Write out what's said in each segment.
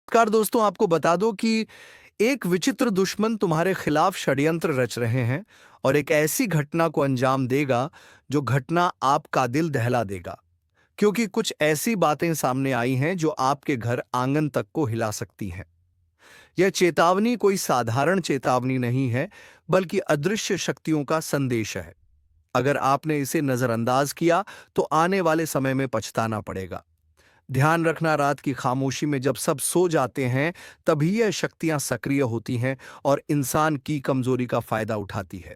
नमस्कार दोस्तों, आपको बता दो कि एक विचित्र दुश्मन तुम्हारे खिलाफ षड्यंत्र रच रहे हैं और एक ऐसी घटना को अंजाम देगा जो घटना आपका दिल दहला देगा। क्योंकि कुछ ऐसी बातें सामने आई हैं जो आपके घर आंगन तक को हिला सकती हैं। यह चेतावनी कोई साधारण चेतावनी नहीं है, बल्कि अदृश्य शक्तियों का संदेश है। अगर आपने इसे नजरअंदाज किया तो आने वाले समय में पछताना पड़ेगा। ध्यान रखना, रात की खामोशी में जब सब सो जाते हैं, तभी यह शक्तियां सक्रिय होती हैं और इंसान की कमजोरी का फायदा उठाती है।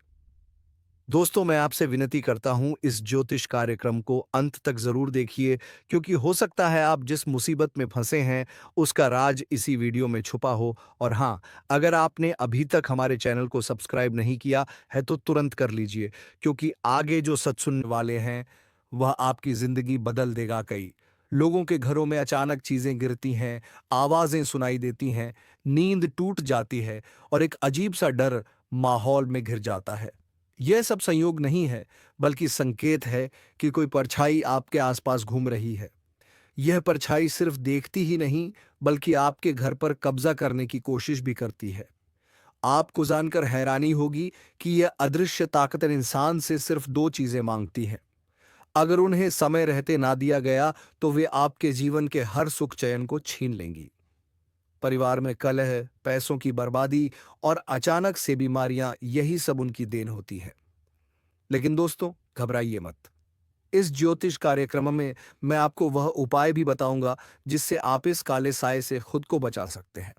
दोस्तों, मैं आपसे विनती करता हूं, इस ज्योतिष कार्यक्रम को अंत तक जरूर देखिए, क्योंकि हो सकता है आप जिस मुसीबत में फंसे हैं उसका राज इसी वीडियो में छुपा हो। और हाँ, अगर आपने अभी तक हमारे चैनल को सब्सक्राइब नहीं किया है तो तुरंत कर लीजिए, क्योंकि आगे जो सच सुनने वाले हैं वह आपकी जिंदगी बदल देगा। कई लोगों के घरों में अचानक चीजें गिरती हैं, आवाजें सुनाई देती हैं, नींद टूट जाती है और एक अजीब सा डर माहौल में घिर जाता है। यह सब संयोग नहीं है, बल्कि संकेत है कि कोई परछाई आपके आसपास घूम रही है। यह परछाई सिर्फ देखती ही नहीं, बल्कि आपके घर पर कब्जा करने की कोशिश भी करती है। आपको जानकर हैरानी होगी कि यह अदृश्य ताकत इंसान से सिर्फ दो चीजें मांगती है। अगर उन्हें समय रहते ना दिया गया तो वे आपके जीवन के हर सुख चैन को छीन लेंगी। परिवार में कलह, पैसों की बर्बादी और अचानक से बीमारियां, यही सब उनकी देन होती है। लेकिन दोस्तों, घबराइए मत। इस ज्योतिष कार्यक्रम में मैं आपको वह उपाय भी बताऊंगा जिससे आप इस काले साए से खुद को बचा सकते हैं।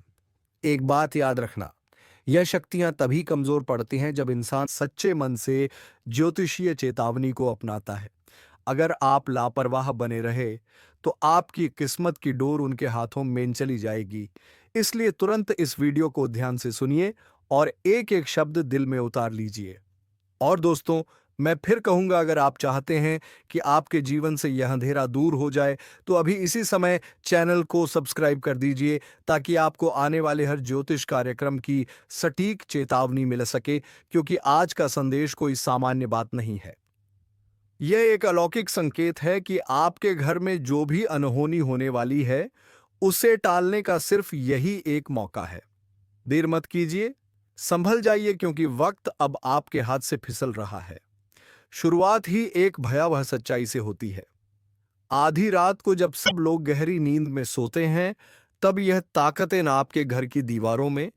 एक बात याद रखना, यह शक्तियां तभी कमजोर पड़ती हैं जब इंसान सच्चे मन से ज्योतिषीय चेतावनी को अपनाता है। अगर आप लापरवाह बने रहे तो आपकी किस्मत की डोर उनके हाथों में चली जाएगी। इसलिए तुरंत इस वीडियो को ध्यान से सुनिए और एक एक शब्द दिल में उतार लीजिए। और दोस्तों, मैं फिर कहूंगा, अगर आप चाहते हैं कि आपके जीवन से यह अंधेरा दूर हो जाए तो अभी इसी समय चैनल को सब्सक्राइब कर दीजिए, ताकि आपको आने वाले हर ज्योतिष कार्यक्रम की सटीक चेतावनी मिल सके। क्योंकि आज का संदेश कोई सामान्य बात नहीं है। यह एक अलौकिक संकेत है कि आपके घर में जो भी अनहोनी होने वाली है, उसे टालने का सिर्फ यही एक मौका है। देर मत कीजिए, संभल जाइए, क्योंकि वक्त अब आपके हाथ से फिसल रहा है। शुरुआत ही एक भयावह सच्चाई से होती है। आधी रात को जब सब लोग गहरी नींद में सोते हैं, तब यह ताकतें आपके घर की दीवारों में,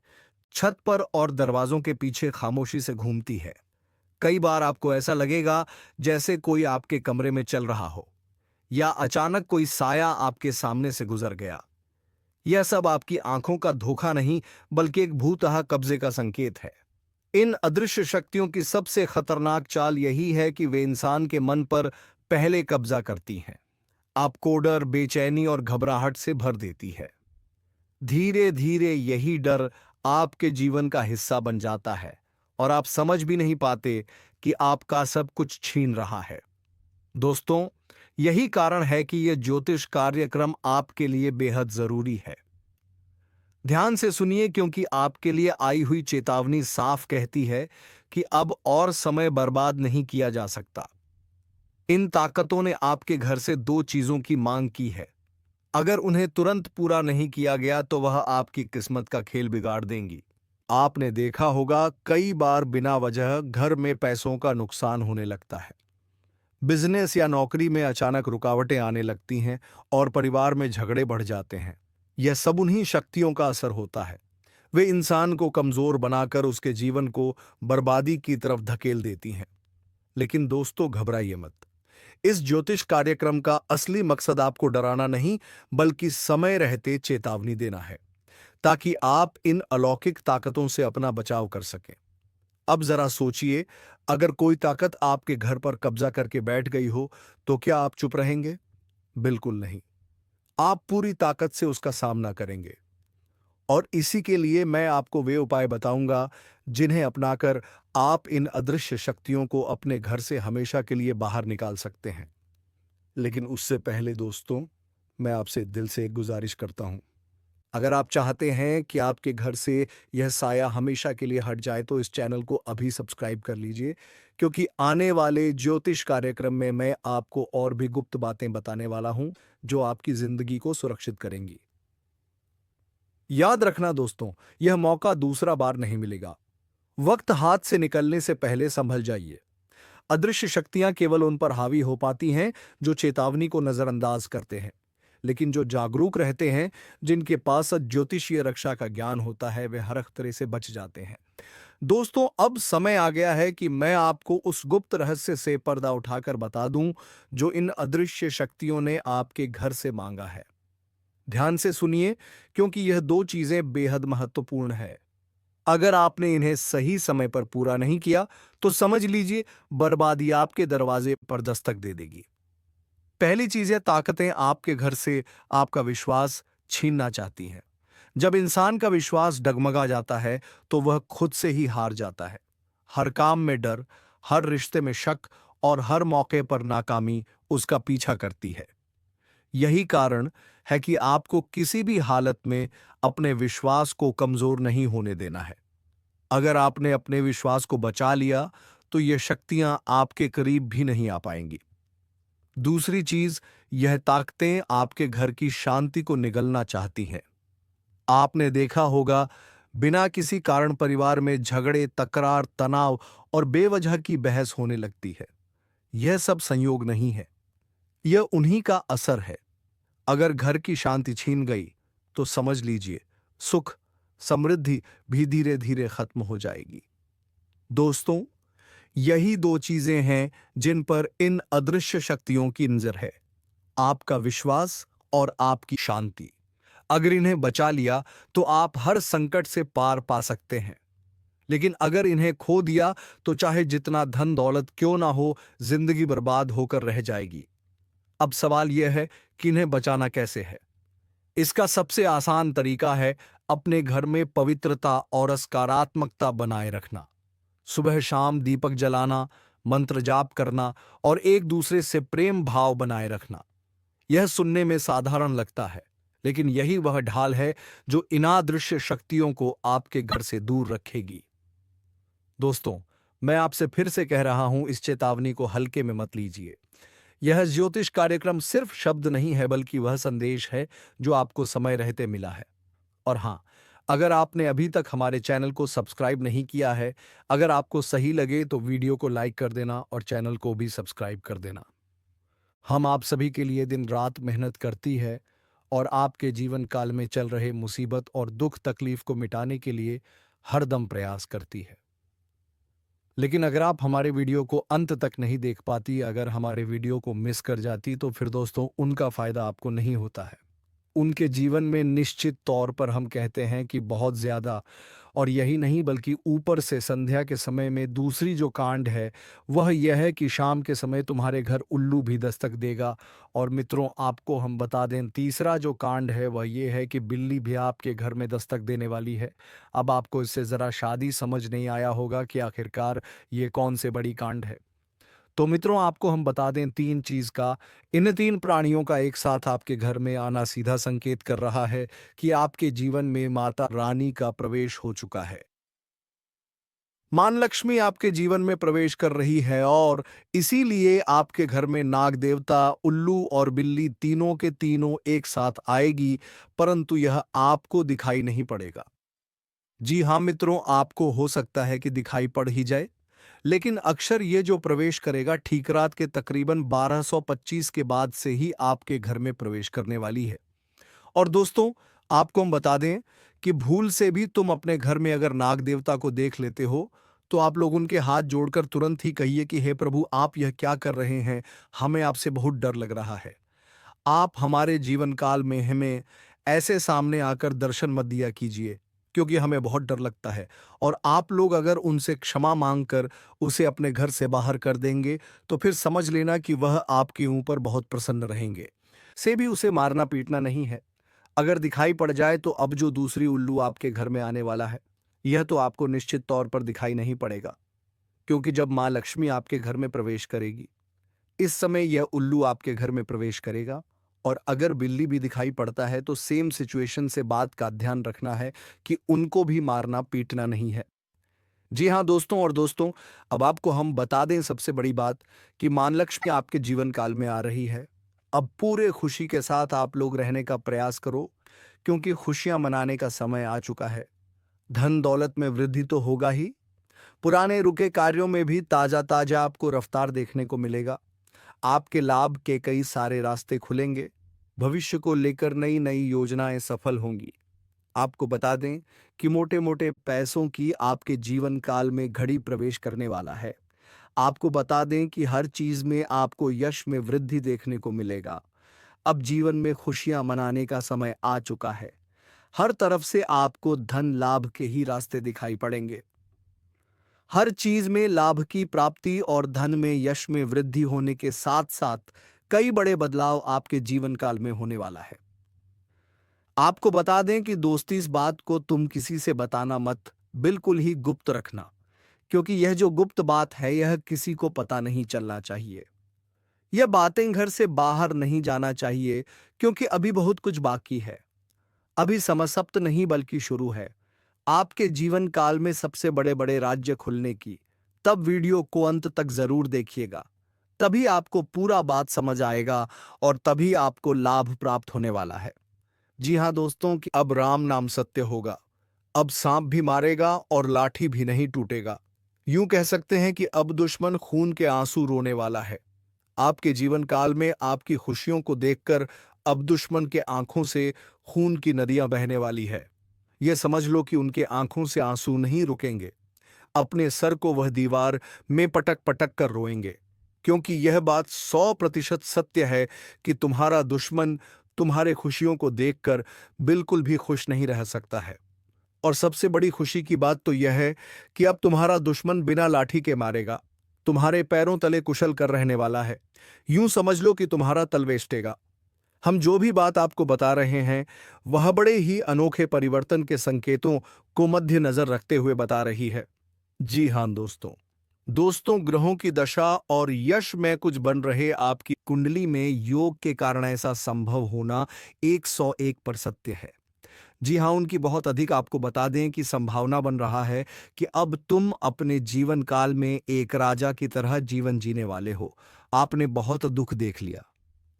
छत पर और दरवाजों के पीछे खामोशी से घूमती है। कई बार आपको ऐसा लगेगा जैसे कोई आपके कमरे में चल रहा हो, या अचानक कोई साया आपके सामने से गुजर गया। यह सब आपकी आंखों का धोखा नहीं, बल्कि एक भूतहा कब्जे का संकेत है। इन अदृश्य शक्तियों की सबसे खतरनाक चाल यही है कि वे इंसान के मन पर पहले कब्जा करती हैं, आपको डर, बेचैनी और घबराहट से भर देती है। धीरे धीरे यही डर आपके जीवन का हिस्सा बन जाता है और आप समझ भी नहीं पाते कि आपका सब कुछ छीन रहा है। दोस्तों, यही कारण है कि यह ज्योतिष कार्यक्रम आपके लिए बेहद जरूरी है। ध्यान से सुनिए, क्योंकि आपके लिए आई हुई चेतावनी साफ कहती है कि अब और समय बर्बाद नहीं किया जा सकता। इन ताकतों ने आपके घर से दो चीजों की मांग की है। अगर उन्हें तुरंत पूरा नहीं किया गया तो वह आपकी किस्मत का खेल बिगाड़ देंगी। आपने देखा होगा, कई बार बिना वजह घर में पैसों का नुकसान होने लगता है। बिजनेस या नौकरी में अचानक रुकावटें आने लगती हैं और परिवार में झगड़े बढ़ जाते हैं। यह सब उन्हीं शक्तियों का असर होता है। वे इंसान को कमजोर बनाकर उसके जीवन को बर्बादी की तरफ धकेल देती हैं। लेकिन दोस्तों, घबराइए मत। इस ज्योतिष कार्यक्रम का असली मकसद आपको डराना नहीं, बल्कि समय रहते चेतावनी देना है, ताकि आप इन अलौकिक ताकतों से अपना बचाव कर सकें। अब जरा सोचिए, अगर कोई ताकत आपके घर पर कब्जा करके बैठ गई हो, तो क्या आप चुप रहेंगे? बिल्कुल नहीं। आप पूरी ताकत से उसका सामना करेंगे। और इसी के लिए मैं आपको वे उपाय बताऊंगा जिन्हें अपनाकर आप इन अदृश्य शक्तियों को अपने घर से हमेशा के लिए बाहर निकाल सकते हैं। लेकिन उससे पहले दोस्तों, मैं आपसे दिल से एक गुजारिश करता हूं। अगर आप चाहते हैं कि आपके घर से यह साया हमेशा के लिए हट जाए, तो इस चैनल को अभी सब्सक्राइब कर लीजिए, क्योंकि आने वाले ज्योतिष कार्यक्रम में मैं आपको और भी गुप्त बातें बताने वाला हूं जो आपकी जिंदगी को सुरक्षित करेंगी। याद रखना दोस्तों, यह मौका दूसरा बार नहीं मिलेगा। वक्त हाथ से निकलने से पहले संभल जाइए। अदृश्य शक्तियां केवल उन पर हावी हो पाती हैं जो चेतावनी को नजरअंदाज करते हैं। लेकिन जो जागरूक रहते हैं, जिनके पास ज्योतिषीय रक्षा का ज्ञान होता है, वे हर खतरे से बच जाते हैं। दोस्तों, अब समय आ गया है कि मैं आपको उस गुप्त रहस्य से पर्दा उठाकर बता दूं जो इन अदृश्य शक्तियों ने आपके घर से मांगा है। ध्यान से सुनिए, क्योंकि यह दो चीजें बेहद महत्वपूर्ण है। अगर आपने इन्हें सही समय पर पूरा नहीं किया तो समझ लीजिए बर्बादी आपके दरवाजे पर दस्तक दे देगी। पहली चीज है, ताकतें आपके घर से आपका विश्वास छीनना चाहती हैं। जब इंसान का विश्वास डगमगा जाता है तो वह खुद से ही हार जाता है। हर काम में डर, हर रिश्ते में शक और हर मौके पर नाकामी उसका पीछा करती है। यही कारण है कि आपको किसी भी हालत में अपने विश्वास को कमजोर नहीं होने देना है। अगर आपने अपने विश्वास को बचा लिया तो ये शक्तियां आपके करीब भी नहीं आ पाएंगी। दूसरी चीज, यह ताकतें आपके घर की शांति को निगलना चाहती हैं। आपने देखा होगा, बिना किसी कारण परिवार में झगड़े, तकरार, तनाव और बेवजह की बहस होने लगती है। यह सब संयोग नहीं है, यह उन्हीं का असर है। अगर घर की शांति छीन गई तो समझ लीजिए सुख, समृद्धि भी धीरे धीरे खत्म हो जाएगी। दोस्तों, यही दो चीजें हैं जिन पर इन अदृश्य शक्तियों की नजर है, आपका विश्वास और आपकी शांति। अगर इन्हें बचा लिया तो आप हर संकट से पार पा सकते हैं। लेकिन अगर इन्हें खो दिया तो चाहे जितना धन दौलत क्यों ना हो, जिंदगी बर्बाद होकर रह जाएगी। अब सवाल यह है कि इन्हें बचाना कैसे है। इसका सबसे आसान तरीका है अपने घर में पवित्रता और सकारात्मकता बनाए रखना। सुबह शाम दीपक जलाना, मंत्र जाप करना और एक दूसरे से प्रेम भाव बनाए रखना। यह सुनने में साधारण लगता है, लेकिन यही वह ढाल है जो इन अदृश्य शक्तियों को आपके घर से दूर रखेगी। दोस्तों, मैं आपसे फिर से कह रहा हूं, इस चेतावनी को हल्के में मत लीजिए। यह ज्योतिष कार्यक्रम सिर्फ शब्द नहीं है, बल्कि वह संदेश है जो आपको समय रहते मिला है। और हां, अगर आपने अभी तक हमारे चैनल को सब्सक्राइब नहीं किया है, अगर आपको सही लगे तो वीडियो को लाइक कर देना और चैनल को भी सब्सक्राइब कर देना। हम आप सभी के लिए दिन रात मेहनत करती है और आपके जीवन काल में चल रहे मुसीबत और दुख तकलीफ को मिटाने के लिए हरदम प्रयास करती है। लेकिन अगर आप हमारे वीडियो को अंत तक नहीं देख पाती, अगर हमारे वीडियो को मिस कर जाती, तो फिर दोस्तों उनका फायदा आपको नहीं होता है। उनके जीवन में निश्चित तौर पर हम कहते हैं कि बहुत ज्यादा, और यही नहीं बल्कि ऊपर से संध्या के समय में दूसरी जो कांड है वह यह है कि शाम के समय तुम्हारे घर उल्लू भी दस्तक देगा। और मित्रों, आपको हम बता दें, तीसरा जो कांड है वह ये है कि बिल्ली भी आपके घर में दस्तक देने वाली है। अब आपको इससे जरा शादी समझ नहीं आया होगा कि आखिरकार ये कौन से बड़ी कांड है। तो मित्रों, आपको हम बता दें, तीन चीज का, इन तीन प्राणियों का एक साथ आपके घर में आना सीधा संकेत कर रहा है कि आपके जीवन में माता रानी का प्रवेश हो चुका है। मां लक्ष्मी आपके जीवन में प्रवेश कर रही है और इसीलिए आपके घर में नाग देवता, उल्लू और बिल्ली तीनों के तीनों एक साथ आएगी, परंतु यह आपको दिखाई नहीं पड़ेगा। जी हाँ मित्रों, आपको हो सकता है कि दिखाई पड़ ही जाए, लेकिन अक्षर ये जो प्रवेश करेगा ठीक रात के तकरीबन 1225 के बाद से ही आपके घर में प्रवेश करने वाली है। और दोस्तों, आपको हम बता दें कि भूल से भी तुम अपने घर में अगर नाग देवता को देख लेते हो तो आप लोग उनके हाथ जोड़कर तुरंत ही कहिए कि हे प्रभु, आप यह क्या कर रहे हैं, हमें आपसे बहुत डर लग रहा है। आप हमारे जीवन काल में हमें ऐसे सामने आकर दर्शन मत दिया कीजिए, क्योंकि हमें बहुत डर लगता है। और आप लोग अगर उनसे क्षमा मांगकर उसे अपने घर से बाहर कर देंगे तो फिर समझ लेना कि वह आपके ऊपर बहुत प्रसन्न रहेंगे। से भी उसे मारना पीटना नहीं है। अगर दिखाई पड़ जाए तो अब जो दूसरी उल्लू आपके घर में आने वाला है, यह तो आपको निश्चित तौर पर दिखाई नहीं पड़ेगा, क्योंकि जब माँ लक्ष्मी आपके घर में प्रवेश करेगी, इस समय यह उल्लू आपके घर में प्रवेश करेगा। और अगर बिल्ली भी दिखाई पड़ता है तो सेम सिचुएशन से बात का ध्यान रखना है कि उनको भी मारना पीटना नहीं है। जी हाँ दोस्तों, और दोस्तों, अब आपको हम बता दें सबसे बड़ी बात कि मां लक्ष्मी आपके जीवन काल में आ रही है। अब पूरे खुशी के साथ आप लोग रहने का प्रयास करो, क्योंकि खुशियां मनाने का समय आ चुका है। धन दौलत में वृद्धि तो होगा ही, पुराने रुके कार्यों में भी ताजा ताजा आपको रफ्तार देखने को मिलेगा। आपके लाभ के कई सारे रास्ते खुलेंगे। भविष्य को लेकर नई नई योजनाएं सफल होंगी। आपको बता दें कि मोटे मोटे पैसों की आपके जीवन काल में घड़ी प्रवेश करने वाला है। आपको बता दें कि हर चीज में आपको यश में वृद्धि देखने को मिलेगा। अब जीवन में खुशियां मनाने का समय आ चुका है। हर तरफ से आपको धन लाभ के ही रास्ते दिखाई पड़ेंगे। हर चीज में लाभ की प्राप्ति और धन में यश में वृद्धि होने के साथ साथ कई बड़े बदलाव आपके जीवन काल में होने वाला है। आपको बता दें कि दोस्ती, इस बात को तुम किसी से बताना मत, बिल्कुल ही गुप्त रखना, क्योंकि यह जो गुप्त बात है यह किसी को पता नहीं चलना चाहिए। यह बातें घर से बाहर नहीं जाना चाहिए, क्योंकि अभी बहुत कुछ बाकी है। अभी समाप्त नहीं बल्कि शुरू है आपके जीवन काल में सबसे बड़े बड़े राज्य खुलने की। तब वीडियो को अंत तक जरूर देखिएगा, तभी आपको पूरा बात समझ आएगा और तभी आपको लाभ प्राप्त होने वाला है। जी हाँ दोस्तों, कि अब राम नाम सत्य होगा। अब सांप भी मारेगा और लाठी भी नहीं टूटेगा। यूं कह सकते हैं कि अब दुश्मन खून के आंसू रोने वाला है। आपके जीवन काल में आपकी खुशियों को देखकर अब दुश्मन के आंखों से खून की नदियां बहने वाली है। यह समझ लो कि उनके आंखों से आंसू नहीं रुकेंगे। अपने सर को वह दीवार में पटक पटक कर रोएंगे, क्योंकि यह बात 100% सत्य है कि तुम्हारा दुश्मन तुम्हारे खुशियों को देखकर बिल्कुल भी खुश नहीं रह सकता है। और सबसे बड़ी खुशी की बात तो यह है कि अब तुम्हारा दुश्मन बिना लाठी के मारेगा, तुम्हारे पैरों तले कुशल कर रहने वाला है। यूं समझ लो कि तुम्हारा तल वेष्टेगा। हम जो भी बात आपको बता रहे हैं वह बड़े ही अनोखे परिवर्तन के संकेतों को मध्य नजर रखते हुए बता रही है। जी हाँ दोस्तों, ग्रहों की दशा और यश में कुछ बन रहे आपकी कुंडली में योग के कारण ऐसा संभव होना 101 पर सत्य है। जी हाँ, उनकी बहुत अधिक आपको बता दें कि संभावना बन रहा है कि अब तुम अपने जीवन काल में एक राजा की तरह जीवन जीने वाले हो। आपने बहुत दुख देख लिया,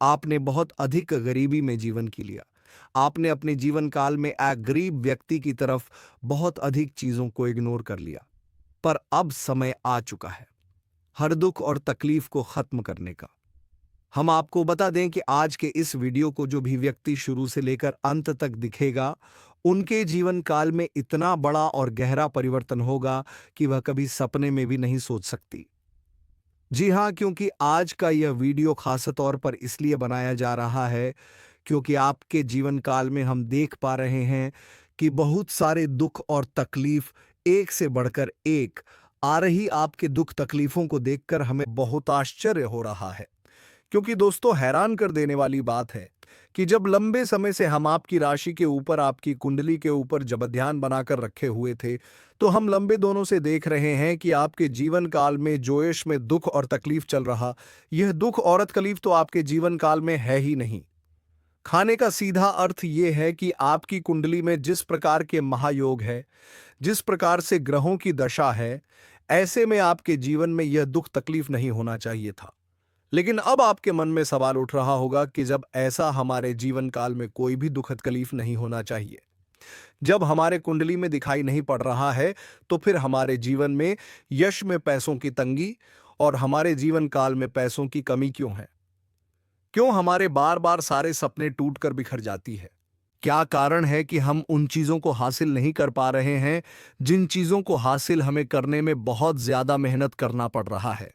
आपने बहुत अधिक गरीबी में जीवन की लिया, आपने अपने जीवन काल में एक गरीब व्यक्ति की तरफ बहुत अधिक चीजों को इग्नोर कर लिया। पर अब समय आ चुका है हर दुख और तकलीफ को खत्म करने का। हम आपको बता दें कि आज के इस वीडियो को जो भी व्यक्ति शुरू से लेकर अंत तक दिखेगा, उनके जीवन काल में इतना बड़ा और गहरा परिवर्तन होगा कि वह कभी सपने में भी नहीं सोच सकती। जी हाँ, क्योंकि आज का यह वीडियो खास तौर पर इसलिए बनाया जा रहा है क्योंकि आपके जीवन काल में हम देख पा रहे हैं कि बहुत सारे दुख और तकलीफ एक से बढ़कर एक आ रही। आपके दुख तकलीफों को देखकर हमें बहुत आश्चर्य हो रहा है, क्योंकि दोस्तों हैरान कर देने वाली बात है कि जब लंबे समय से हम आपकी राशि के ऊपर, आपकी कुंडली के ऊपर जब ध्यान बनाकर रखे हुए थे, तो हम लंबे दोनों से देख रहे हैं कि आपके जीवन काल में जोश में दुख और तकलीफ चल रहा। यह दुख और तकलीफ तो आपके जीवन काल में है ही नहीं। खाने का सीधा अर्थ यह है कि आपकी कुंडली में जिस प्रकार के महायोग है, जिस प्रकार से ग्रहों की दशा है, ऐसे में आपके जीवन में यह दुख तकलीफ नहीं होना चाहिए था। लेकिन अब आपके मन में सवाल उठ रहा होगा कि जब ऐसा हमारे जीवन काल में कोई भी दुख तकलीफ नहीं होना चाहिए, जब हमारे कुंडली में दिखाई नहीं पड़ रहा है, तो फिर हमारे जीवन में यश में पैसों की तंगी और हमारे जीवन काल में पैसों की कमी क्यों है? क्यों हमारे बार बार सारे सपने टूटकर बिखर जाती है? क्या कारण है कि हम उन चीजों को हासिल नहीं कर पा रहे हैं जिन चीजों को हासिल हमें करने में बहुत ज्यादा मेहनत करना पड़ रहा है?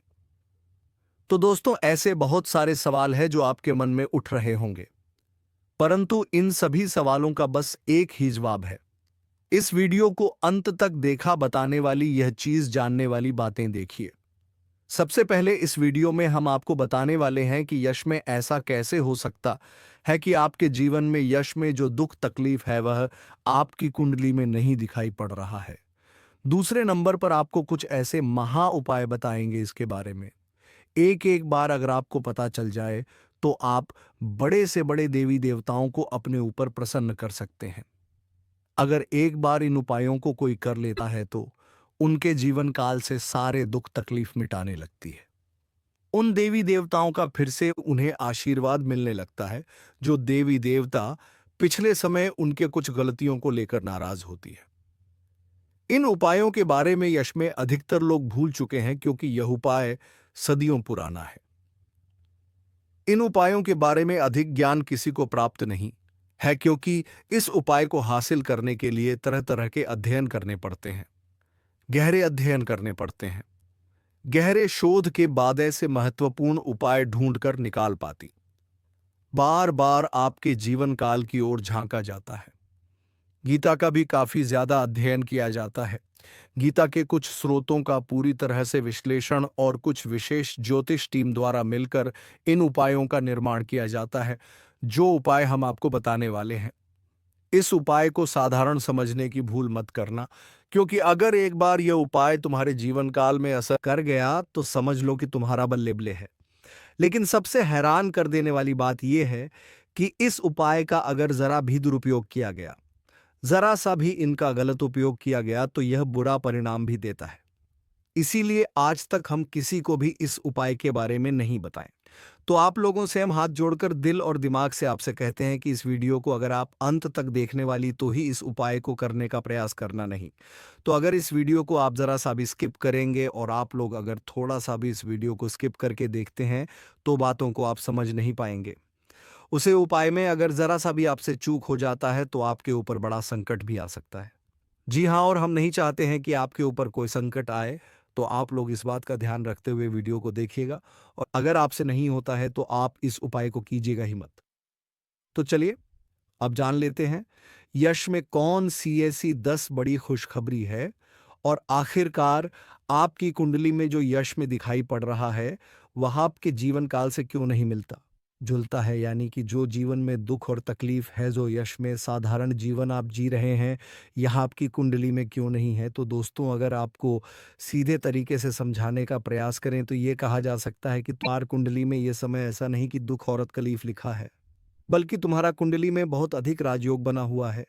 तो दोस्तों, ऐसे बहुत सारे सवाल हैं जो आपके मन में उठ रहे होंगे, परंतु इन सभी सवालों का बस एक ही जवाब है। इस वीडियो को अंत तक देखा बताने वाली यह चीज जानने वाली बातें देखिए। सबसे पहले इस वीडियो में हम आपको बताने वाले हैं कि यश में ऐसा कैसे हो सकता है कि आपके जीवन में यश में जो दुख तकलीफ है वह आपकी कुंडली में नहीं दिखाई पड़ रहा है। दूसरे नंबर पर आपको कुछ ऐसे महा उपाय बताएंगे इसके बारे में। एक एक बार अगर आपको पता चल जाए तो आप बड़े से बड़े देवी देवताओं को अपने ऊपर प्रसन्न कर सकते हैं। अगर एक बार इन उपायों को कोई कर लेता है तो उनके जीवन काल से सारे दुख तकलीफ मिटाने लगती है। उन देवी देवताओं का फिर से उन्हें आशीर्वाद मिलने लगता है। जो देवी देवता पिछले समय उनके कुछ गलतियों को लेकर नाराज होती है। इन उपायों के बारे में यश में अधिकतर लोग भूल चुके हैं क्योंकि यह उपाय सदियों पुराना है। इन उपायों के बारे में अधिक ज्ञान किसी को प्राप्त नहीं है क्योंकि इस उपाय को हासिल करने के लिए तरह तरह के अध्ययन करने पड़ते हैं, गहरे अध्ययन करने पड़ते हैं। गहरे शोध के बाद ऐसे महत्वपूर्ण उपाय ढूंढकर निकाल पाती। बार बार आपके जीवन काल की ओर झांका जाता है। गीता का भी काफी ज्यादा अध्ययन किया जाता है। गीता के कुछ स्रोतों का पूरी तरह से विश्लेषण और कुछ विशेष ज्योतिष टीम द्वारा मिलकर इन उपायों का निर्माण किया जाता है, जो उपाय हम आपको बताने वाले हैं। इस उपाय को साधारण समझने की भूल मत करना, क्योंकि अगर एक बार यह उपाय तुम्हारे जीवन काल में असर कर गया तो समझ लो कि तुम्हारा बल्ले बल्ले है। लेकिन सबसे हैरान कर देने वाली बात यह है कि इस उपाय का अगर जरा भी दुरुपयोग किया गया, जरा सा भी इनका गलत उपयोग किया गया तो यह बुरा परिणाम भी देता है। इसीलिए आज तक हम किसी को भी इस उपाय के बारे में नहीं बताएं। तो आप लोगों से हम हाथ जोड़कर दिल और दिमाग से आपसे कहते हैं कि इस वीडियो को अगर आप अंत तक देखने वाली तो ही इस उपाय को करने का प्रयास करना, नहीं तो अगर इस वीडियो को आप जरा सा भी स्किप करेंगे और आप लोग अगर थोड़ा सा भी इस वीडियो को स्किप करके देखते हैं तो बातों को आप समझ नहीं पाएंगे। उसे उपाय में अगर जरा सा भी आपसे चूक हो जाता है तो आपके ऊपर बड़ा संकट भी आ सकता है। जी हाँ, और हम नहीं चाहते हैं कि आपके ऊपर कोई संकट आए, तो आप लोग इस बात का ध्यान रखते हुए वीडियो को देखिएगा और अगर आपसे नहीं होता है तो आप इस उपाय को कीजिएगा ही मत। तो चलिए अब जान लेते हैं यश में कौन सी ऐसी 10 बड़ी खुशखबरी है और आखिरकार आपकी कुंडली में जो यश में दिखाई पड़ रहा है वह आपके जीवन काल से क्यों नहीं मिलता जुलता है, यानी कि जो जीवन में दुख और तकलीफ है, जो यश में साधारण जीवन आप जी रहे हैं, यह आपकी कुंडली में क्यों नहीं है। तो दोस्तों, अगर आपको सीधे तरीके से समझाने का प्रयास करें तो ये कहा जा सकता है कि तुम्हारी कुंडली में ये समय ऐसा नहीं कि दुख और तकलीफ लिखा है, बल्कि तुम्हारा कुंडली में बहुत अधिक राजयोग बना हुआ है।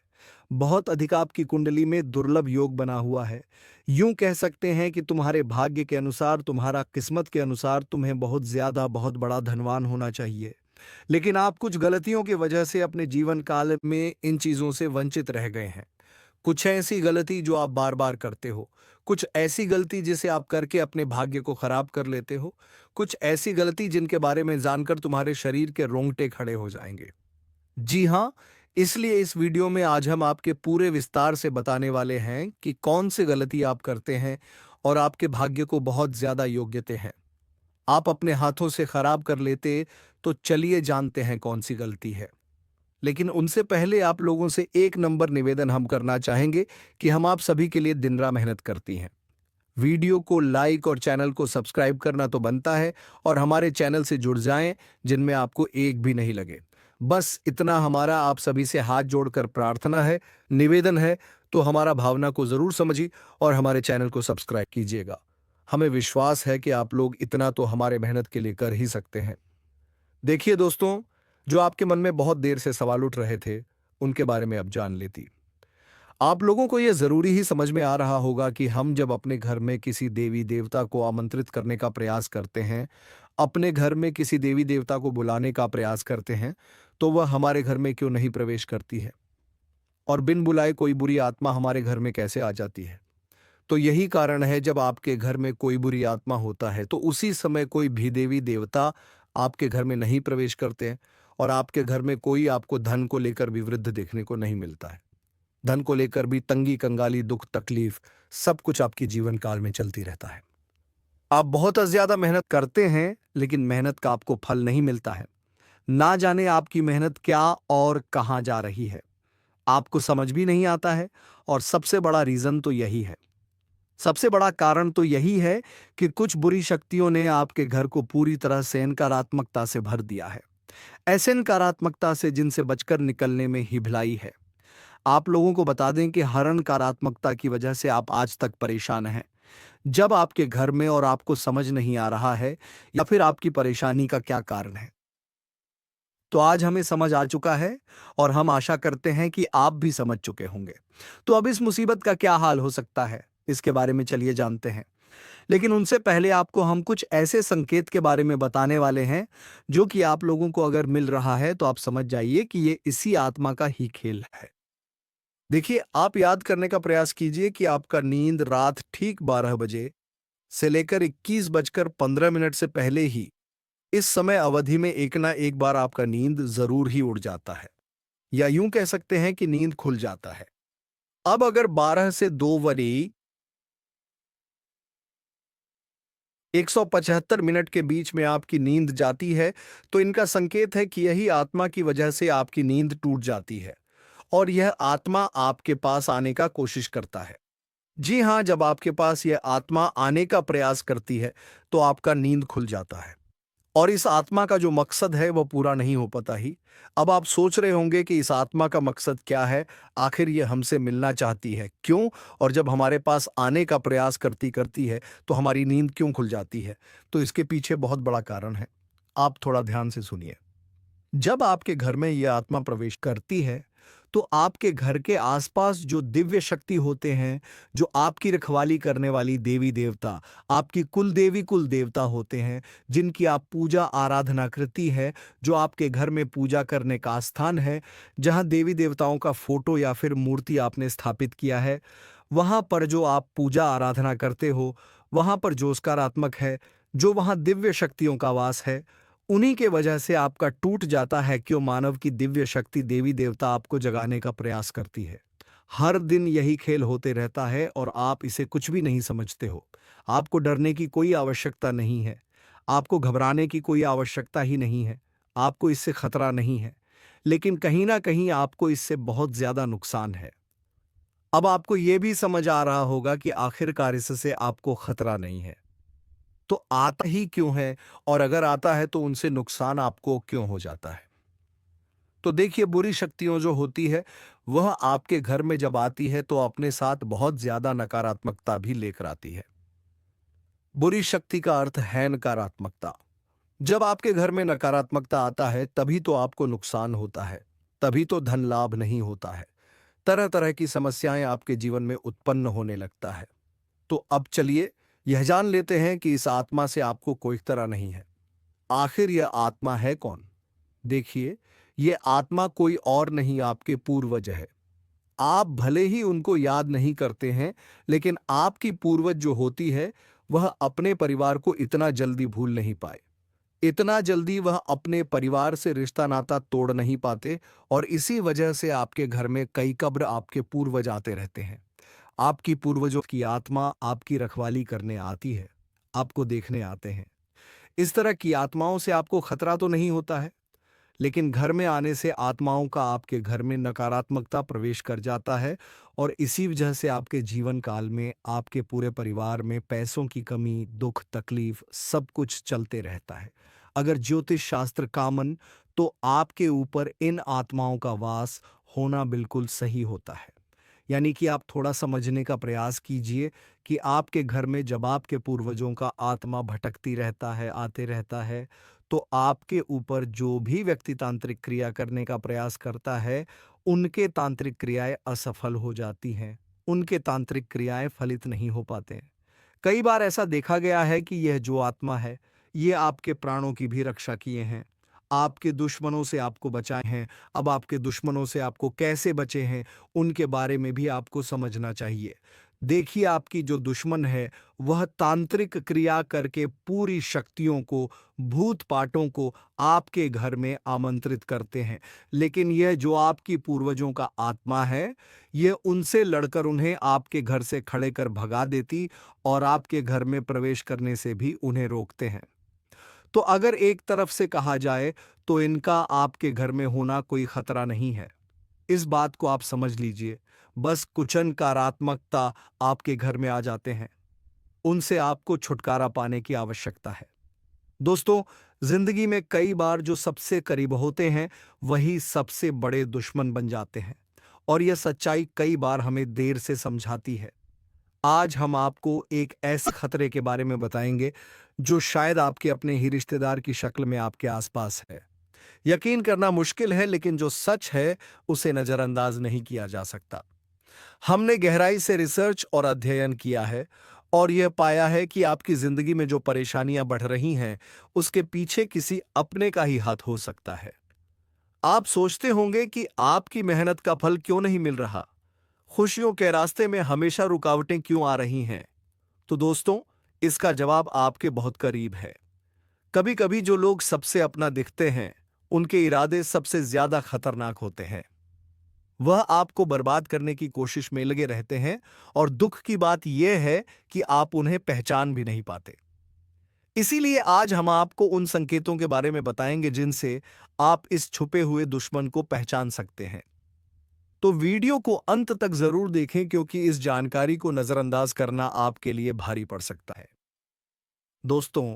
बहुत अधिक आपकी कुंडली में दुर्लभ योग बना हुआ है। यूं कह सकते हैं कि तुम्हारे भाग्य के अनुसार, तुम्हारा किस्मत के अनुसार तुम्हें बहुत ज्यादा, बहुत बड़ा धनवान होना चाहिए, लेकिन आप कुछ गलतियों की वजह से अपने जीवन काल में इन चीजों से वंचित रह गए हैं। कुछ ऐसी गलती जो आप बार बार करते हो, कुछ ऐसी गलती जिसे आप करके अपने भाग्य को खराब कर लेते हो, कुछ ऐसी गलती जिनके बारे में जानकर तुम्हारे शरीर के रोंगटे खड़े हो जाएंगे। जी हाँ, इसलिए इस वीडियो में आज हम आपके पूरे विस्तार से बताने वाले हैं कि कौन सी गलती आप करते हैं और आपके भाग्य को बहुत ज्यादा योग्यते हैं आप अपने हाथों से खराब कर लेते। तो चलिए जानते हैं कौन सी गलती है। लेकिन उनसे पहले आप लोगों से एक नंबर निवेदन हम करना चाहेंगे कि हम आप सभी के लिए दिन रात मेहनत करती हैं। वीडियो को लाइक और चैनल को सब्सक्राइब करना तो बनता है और हमारे चैनल से जुड़ जाएं जिनमें आपको एक भी नहीं लगे। बस इतना हमारा आप सभी से हाथ जोड़कर प्रार्थना है, निवेदन है। तो हमारा भावना को जरूर समझिए और हमारे चैनल को सब्सक्राइब कीजिएगा। हमें विश्वास है कि आप लोग इतना तो हमारे मेहनत के लिए कर ही सकते हैं। देखिए दोस्तों, जो आपके मन में बहुत देर से सवाल उठ रहे थे उनके बारे में अब जान लेती। आप लोगों को यह जरूरी ही समझ में आ रहा होगा कि हम जब अपने घर में किसी देवी देवता को आमंत्रित करने का प्रयास करते हैं, अपने घर में किसी देवी देवता को बुलाने का प्रयास करते हैं, तो वह हमारे घर में क्यों नहीं प्रवेश करती है और बिन बुलाए कोई बुरी आत्मा हमारे घर में कैसे आ जाती है। तो यही कारण है, जब आपके घर में कोई बुरी आत्मा होता है तो उसी समय कोई भी देवी देवता आपके घर में नहीं प्रवेश करते हैं और आपके घर में कोई आपको धन को लेकर भी वृद्ध देखने को नहीं मिलता है। धन को लेकर भी तंगी कंगाली, दुख तकलीफ सब कुछ आपके जीवन काल में चलती रहता है। आप बहुत ज्यादा मेहनत करते हैं लेकिन मेहनत का आपको फल नहीं मिलता है। ना जाने आपकी मेहनत क्या और कहां जा रही है, आपको समझ भी नहीं आता है। और सबसे बड़ा रीजन तो यही है, सबसे बड़ा कारण तो यही है कि कुछ बुरी शक्तियों ने आपके घर को पूरी तरह से नकारात्मकता से भर दिया है। ऐसे नकारात्मकता से जिनसे बचकर निकलने में ही भलाई है। आप लोगों को बता दें कि हर नकारात्मकता की वजह से आप आज तक परेशान हैं। जब आपके घर में और आपको समझ नहीं आ रहा है या फिर आपकी परेशानी का क्या कारण है, तो आज हमें समझ आ चुका है और हम आशा करते हैं कि आप भी समझ चुके होंगे। तो अब इस मुसीबत का क्या हाल हो सकता है, इसके बारे में चलिए जानते हैं। लेकिन उनसे पहले आपको हम कुछ ऐसे संकेत के बारे में बताने वाले हैं जो कि आप लोगों को अगर मिल रहा है तो आप समझ जाइए कि ये इसी आत्मा का ही खेल है। देखिए, आप याद करने का प्रयास कीजिए कि आपका नींद रात ठीक 12 बजे से लेकर 21 बजकर 15 मिनट से पहले ही इस समय अवधि में एक ना एक बार आपका नींद जरूर ही उड़ जाता है, या यूं कह सकते हैं कि नींद खुल जाता है। अब अगर 12 से 2 बजे 175 मिनट के बीच में आपकी नींद जाती है, तो इनका संकेत है कि यही आत्मा की वजह से आपकी नींद टूट जाती है और यह आत्मा आपके पास आने का कोशिश करता है। जी हाँ, जब आपके पास यह आत्मा आने का प्रयास करती है तो आपका नींद खुल जाता है और इस आत्मा का जो मकसद है वह पूरा नहीं हो पाता ही। अब आप सोच रहे होंगे कि इस आत्मा का मकसद क्या है, आखिर ये हमसे मिलना चाहती है क्यों, और जब हमारे पास आने का प्रयास करती करती है तो हमारी नींद क्यों खुल जाती है। तो इसके पीछे बहुत बड़ा कारण है। आप थोड़ा ध्यान से सुनिए। जब आपके घर में यह आत्मा प्रवेश करती है तो आपके घर के आसपास जो दिव्य शक्ति होते हैं, जो आपकी रखवाली करने वाली देवी देवता, आपकी कुल देवी कुल देवता होते हैं, जिनकी आप पूजा आराधना करती है, जो आपके घर में पूजा करने का स्थान है, जहां देवी देवताओं का फोटो या फिर मूर्ति आपने स्थापित किया है, वहां पर जो आप पूजा आराधना करते हो, वहां पर जो सकारात्मक है, जो वहां दिव्य शक्तियों का वास है, उन्हीं के वजह से आपका टूट जाता है क्यों मानव की दिव्य शक्ति देवी देवता आपको जगाने का प्रयास करती है। हर दिन यही खेल होते रहता है और आप इसे कुछ भी नहीं समझते हो। आपको डरने की कोई आवश्यकता नहीं है। आपको घबराने की कोई आवश्यकता ही नहीं है। आपको इससे खतरा नहीं है। लेकिन कहीं ना कहीं आपको इससे बहुत ज्यादा नुकसान है। अब आपको यह भी समझ आ रहा होगा कि आखिरकार इससे आपको खतरा नहीं है। तो आता ही क्यों है, और अगर आता है तो उनसे नुकसान आपको क्यों हो जाता है। तो देखिए, बुरी शक्तियों जो होती है वह आपके घर में जब आती है तो अपने साथ बहुत ज्यादा नकारात्मकता भी लेकर आती है। बुरी शक्ति का अर्थ है नकारात्मकता। जब आपके घर में नकारात्मकता आता है तभी तो आपको नुकसान होता है, तभी तो धन लाभ नहीं होता है, तरह तरह की समस्याएं आपके जीवन में उत्पन्न होने लगता है। तो अब चलिए यह जान लेते हैं कि इस आत्मा से आपको कोई तरह नहीं है। आखिर यह आत्मा है कौन? देखिए, यह आत्मा कोई और नहीं, आपके पूर्वज है। आप भले ही उनको याद नहीं करते हैं, लेकिन आपकी पूर्वज जो होती है वह अपने परिवार को इतना जल्दी भूल नहीं पाए। इतना जल्दी वह अपने परिवार से रिश्ता नाता तोड़ नहीं पाते और इसी वजह से आपके घर में कई कब्र आपके पूर्वज आते रहते हैं। आपकी पूर्वजों की आत्मा आपकी रखवाली करने आती है, आपको देखने आते हैं। इस तरह की आत्माओं से आपको खतरा तो नहीं होता है, लेकिन घर में आने से आत्माओं का आपके घर में नकारात्मकता प्रवेश कर जाता है और इसी वजह से आपके जीवन काल में आपके पूरे परिवार में पैसों की कमी, दुख, तकलीफ सब कुछ चलते रहता है। अगर ज्योतिष शास्त्र का मन, तो आपके ऊपर इन आत्माओं का वास होना बिल्कुल सही होता है। यानी कि आप थोड़ा समझने का प्रयास कीजिए कि आपके घर में जब आपके पूर्वजों का आत्मा भटकती रहता है, आते रहता है, तो आपके ऊपर जो भी व्यक्ति तांत्रिक क्रिया करने का प्रयास करता है, उनके तांत्रिक क्रियाएं असफल हो जाती हैं। उनके तांत्रिक क्रियाएं फलित नहीं हो पाते हैं। कई बार ऐसा देखा गया है कि यह जो आत्मा है, ये आपके प्राणों की भी रक्षा किए हैं, आपके दुश्मनों से आपको बचाए हैं। अब आपके दुश्मनों से आपको कैसे बचे हैं, उनके बारे में भी आपको समझना चाहिए। देखिए, आपकी जो दुश्मन है वह तांत्रिक क्रिया करके पूरी शक्तियों को, भूत पाटों को आपके घर में आमंत्रित करते हैं, लेकिन यह जो आपकी पूर्वजों का आत्मा है, यह उनसे लड़कर उन्हें आपके घर से खड़े कर भगा देती और आपके घर में प्रवेश करने से भी उन्हें रोकते हैं। तो अगर एक तरफ से कहा जाए तो इनका आपके घर में होना कोई खतरा नहीं है। इस बात को आप समझ लीजिए। बस कुछ नकारात्मकता आपके घर में आ जाते हैं, उनसे आपको छुटकारा पाने की आवश्यकता है। दोस्तों, जिंदगी में कई बार जो सबसे करीब होते हैं वही सबसे बड़े दुश्मन बन जाते हैं, और यह सच्चाई कई बार हमें देर से समझाती है। आज हम आपको एक ऐसे खतरे के बारे में बताएंगे जो शायद आपके अपने ही रिश्तेदार की शक्ल में आपके आसपास है। यकीन करना मुश्किल है, लेकिन जो सच है उसे नजरअंदाज नहीं किया जा सकता। हमने गहराई से रिसर्च और अध्ययन किया है और यह पाया है कि आपकी जिंदगी में जो परेशानियां बढ़ रही हैं, उसके पीछे किसी अपने का ही हाथ हो सकता है। आप सोचते होंगे कि आपकी मेहनत का फल क्यों नहीं मिल रहा, खुशियों के रास्ते में हमेशा रुकावटें क्यों आ रही हैं। तो दोस्तों, इसका जवाब आपके बहुत करीब है। कभी कभी जो लोग सबसे अपना दिखते हैं, उनके इरादे सबसे ज्यादा खतरनाक होते हैं। वह आपको बर्बाद करने की कोशिश में लगे रहते हैं, और दुख की बात यह है कि आप उन्हें पहचान भी नहीं पाते। इसीलिए आज हम आपको उन संकेतों के बारे में बताएंगे जिनसे आप इस छुपे हुए दुश्मन को पहचान सकते हैं। तो वीडियो को अंत तक जरूर देखें, क्योंकि इस जानकारी को नजरअंदाज करना आपके लिए भारी पड़ सकता है। दोस्तों,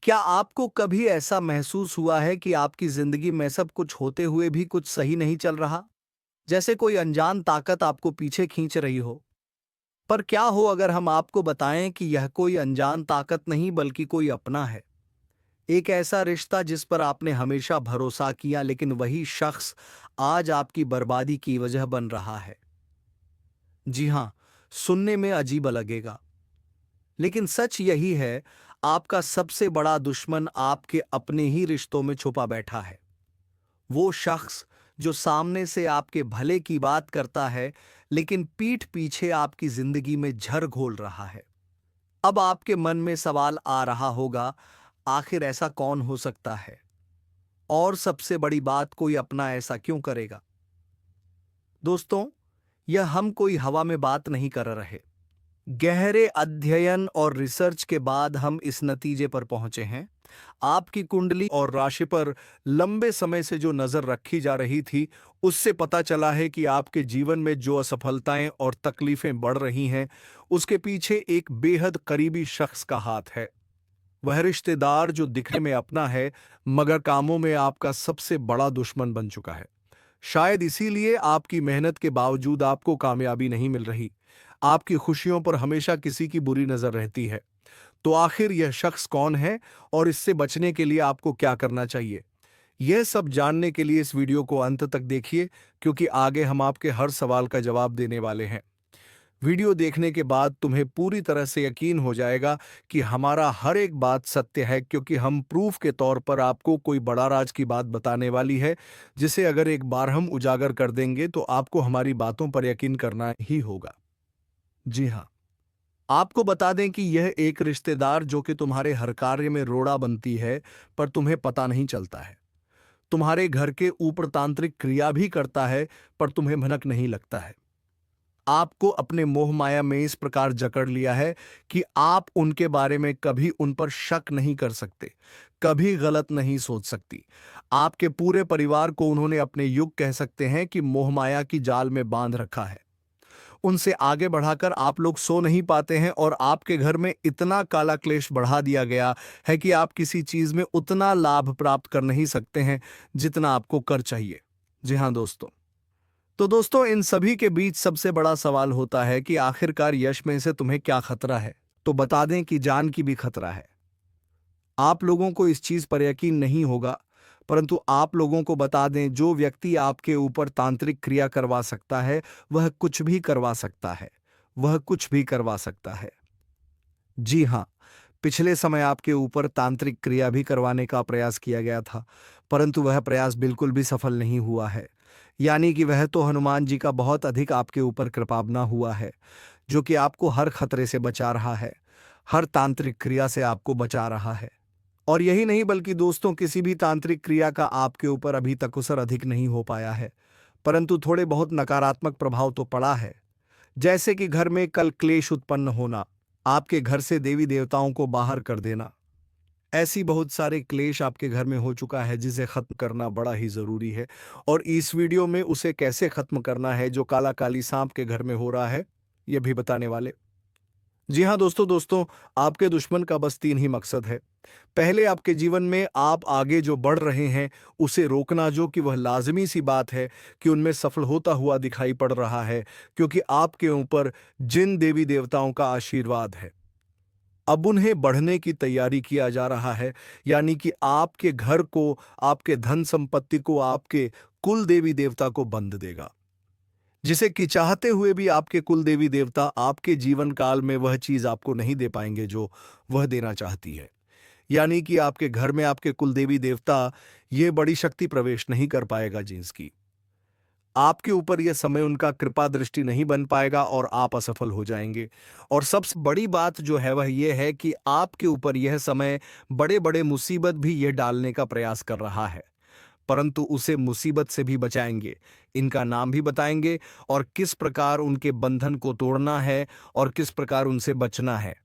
क्या आपको कभी ऐसा महसूस हुआ है कि आपकी जिंदगी में सब कुछ होते हुए भी कुछ सही नहीं चल रहा, जैसे कोई अनजान ताकत आपको पीछे खींच रही हो? पर क्या हो अगर हम आपको बताएं कि यह कोई अनजान ताकत नहीं बल्कि कोई अपना है। एक ऐसा रिश्ता जिस पर आपने हमेशा भरोसा किया, लेकिन वही शख्स आज आपकी बर्बादी की वजह बन रहा है। जी हां, सुनने में अजीब लगेगा, लेकिन सच यही है। आपका सबसे बड़ा दुश्मन आपके अपने ही रिश्तों में छुपा बैठा है। वो शख्स जो सामने से आपके भले की बात करता है, लेकिन पीठ पीछे आपकी जिंदगी में झर घोल रहा है। अब आपके मन में सवाल आ रहा होगा, आखिर ऐसा कौन हो सकता है? और सबसे बड़ी बात, कोई अपना ऐसा क्यों करेगा? दोस्तों, यह हम कोई हवा में बात नहीं कर रहे। गहरे अध्ययन और रिसर्च के बाद हम इस नतीजे पर पहुंचे हैं। आपकी कुंडली और राशि पर लंबे समय से जो नजर रखी जा रही थी, उससे पता चला है कि आपके जीवन में जो असफलताएं और तकलीफें बढ़ रही हैं, उसके पीछे एक बेहद करीबी शख्स का हाथ है। वह रिश्तेदार जो दिखने में अपना है, मगर कामों में आपका सबसे बड़ा दुश्मन बन चुका है। शायद इसीलिए आपकी मेहनत के बावजूद आपको कामयाबी नहीं मिल रही। आपकी खुशियों पर हमेशा किसी की बुरी नजर रहती है। तो आखिर यह शख्स कौन है, और इससे बचने के लिए आपको क्या करना चाहिए? यह सब जानने के लिए इस वीडियो को अंत तक देखिए, क्योंकि आगे हम आपके हर सवाल का जवाब देने वाले हैं। वीडियो देखने के बाद तुम्हें पूरी तरह से यकीन हो जाएगा कि हमारा हर एक बात सत्य है, क्योंकि हम प्रूफ के तौर पर आपको कोई बड़ा राज की बात बताने वाली है, जिसे अगर एक बार हम उजागर कर देंगे तो आपको हमारी बातों पर यकीन करना ही होगा। जी हाँ, आपको बता दें कि यह एक रिश्तेदार जो कि तुम्हारे हर कार्य में रोड़ा बनती है, पर तुम्हें पता नहीं चलता है। तुम्हारे घर के ऊपर तांत्रिक क्रिया भी करता है, पर तुम्हें भनक नहीं लगता है। आपको अपने मोह माया में इस प्रकार जकड़ लिया है कि आप उनके बारे में कभी उन पर शक नहीं कर सकते, कभी गलत नहीं सोच सकती। आपके पूरे परिवार को उन्होंने अपने युग कह सकते हैं कि मोह माया की जाल में बांध रखा है। उनसे आगे बढ़ाकर आप लोग सो नहीं पाते हैं, और आपके घर में इतना काला क्लेश बढ़ा दिया गया है कि आप किसी चीज में उतना लाभ प्राप्त कर नहीं सकते हैं जितना आपको कर चाहिए। जी हाँ दोस्तों, तो दोस्तों, इन सभी के बीच सबसे बड़ा सवाल होता है कि आखिरकार यश में से तुम्हें क्या खतरा है? तो बता दें कि जान की भी खतरा है। आप लोगों को इस चीज पर यकीन नहीं होगा, परंतु आप लोगों को बता दें, जो व्यक्ति आपके ऊपर तांत्रिक क्रिया करवा सकता है, वह कुछ भी करवा सकता है। वह कुछ भी करवा सकता है। जी हाँ, पिछले समय आपके ऊपर तांत्रिक क्रिया भी करवाने का प्रयास किया गया था, परंतु वह प्रयास बिल्कुल भी सफल नहीं हुआ है। यानी कि वह तो हनुमान जी का बहुत अधिक आपके ऊपर कृपावना हुआ है, जो कि आपको हर खतरे से बचा रहा है, हर तांत्रिक क्रिया से आपको बचा रहा है। और यही नहीं, बल्कि दोस्तों, किसी भी तांत्रिक क्रिया का आपके ऊपर अभी तक असर अधिक नहीं हो पाया है, परंतु थोड़े बहुत नकारात्मक प्रभाव तो पड़ा है। जैसे कि घर में कल क्लेश उत्पन्न होना, आपके घर से देवी देवताओं को बाहर कर देना। ऐसी बहुत सारे क्लेश आपके घर में हो चुका है, जिसे खत्म करना बड़ा ही जरूरी है। और इस वीडियो में उसे कैसे खत्म करना है जो काला काली सांप के घर में हो रहा है, यह भी बताने वाले। जी हाँ दोस्तों, आपके दुश्मन का बस तीन ही मकसद है। पहले, आपके जीवन में आप आगे जो बढ़ रहे हैं उसे रोकना, जो कि वह लाजमी सी बात है कि उनमें सफल होता हुआ दिखाई पड़ रहा है, क्योंकि आपके ऊपर जिन देवी देवताओं का आशीर्वाद है। अब उन्हें बढ़ने की तैयारी किया जा रहा है, यानी कि आपके घर को, आपके धन संपत्ति को, आपके कुल देवी देवता को बंद देगा। जिसे कि चाहते हुए भी आपके कुल देवी देवता आपके जीवन काल में वह चीज आपको नहीं दे पाएंगे जो वह देना चाहती है। यानी कि आपके घर में आपके कुल देवी देवता ये बड़ी शक्ति प्रवेश नहीं कर पाएगा जिसकी आपके ऊपर यह समय उनका कृपा दृष्टि नहीं बन पाएगा और आप असफल हो जाएंगे। और सबसे बड़ी बात जो है वह यह है कि आपके ऊपर यह समय बड़े बड़े मुसीबत भी यह डालने का प्रयास कर रहा है, परंतु उसे मुसीबत से भी बचाएंगे। इनका नाम भी बताएंगे और किस प्रकार उनके बंधन को तोड़ना है और किस प्रकार उनसे बचना है,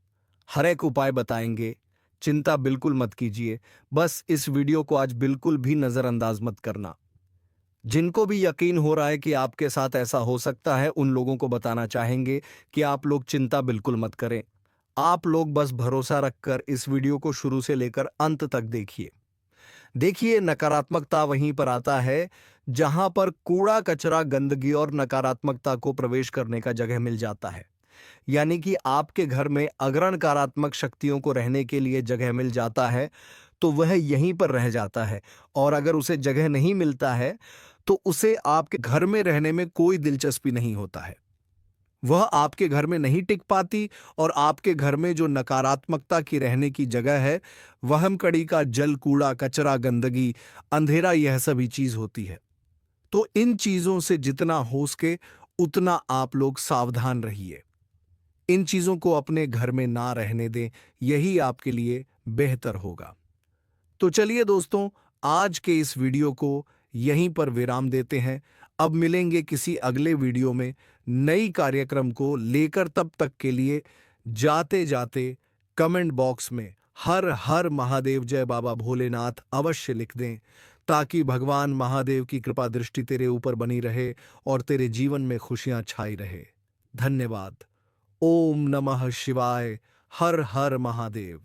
हर एक उपाय बताएंगे। चिंता बिल्कुल मत कीजिए, बस इस वीडियो को आज बिल्कुल भी नजरअंदाज मत करना। जिनको भी यकीन हो रहा है कि आपके साथ ऐसा हो सकता है, उन लोगों को बताना चाहेंगे कि आप लोग चिंता बिल्कुल मत करें। आप लोग बस भरोसा रखकर इस वीडियो को शुरू से लेकर अंत तक देखिए। देखिए, नकारात्मकता वहीं पर आता है जहां पर कूड़ा कचरा गंदगी और नकारात्मकता को प्रवेश करने का जगह मिल जाता है। यानी कि आपके घर में अगर नकारात्मक शक्तियों को रहने के लिए जगह मिल जाता है तो वह यहीं पर रह जाता है, और अगर उसे जगह नहीं मिलता है तो उसे आपके घर में रहने में कोई दिलचस्पी नहीं होता है। वह आपके घर में नहीं टिक पाती और आपके घर में जो नकारात्मकता की रहने की जगह है, वहम कड़ी का जल, कूड़ा कचरा, गंदगी, अंधेरा, यह सभी चीज होती है। तो इन चीजों से जितना हो सके उतना आप लोग सावधान रहिए। इन चीजों को अपने घर में ना रहने दें, यही आपके लिए बेहतर होगा। तो चलिए दोस्तों, आज के इस वीडियो को यहीं पर विराम देते हैं। अब मिलेंगे किसी अगले वीडियो में नई कार्यक्रम को लेकर। तब तक के लिए जाते जाते कमेंट बॉक्स में हर हर महादेव जय बाबा भोलेनाथ अवश्य लिख दें, ताकि भगवान महादेव की कृपा दृष्टि तेरे ऊपर बनी रहे और तेरे जीवन में खुशियां छाई रहे। धन्यवाद। ओम नमः शिवाय। हर हर महादेव।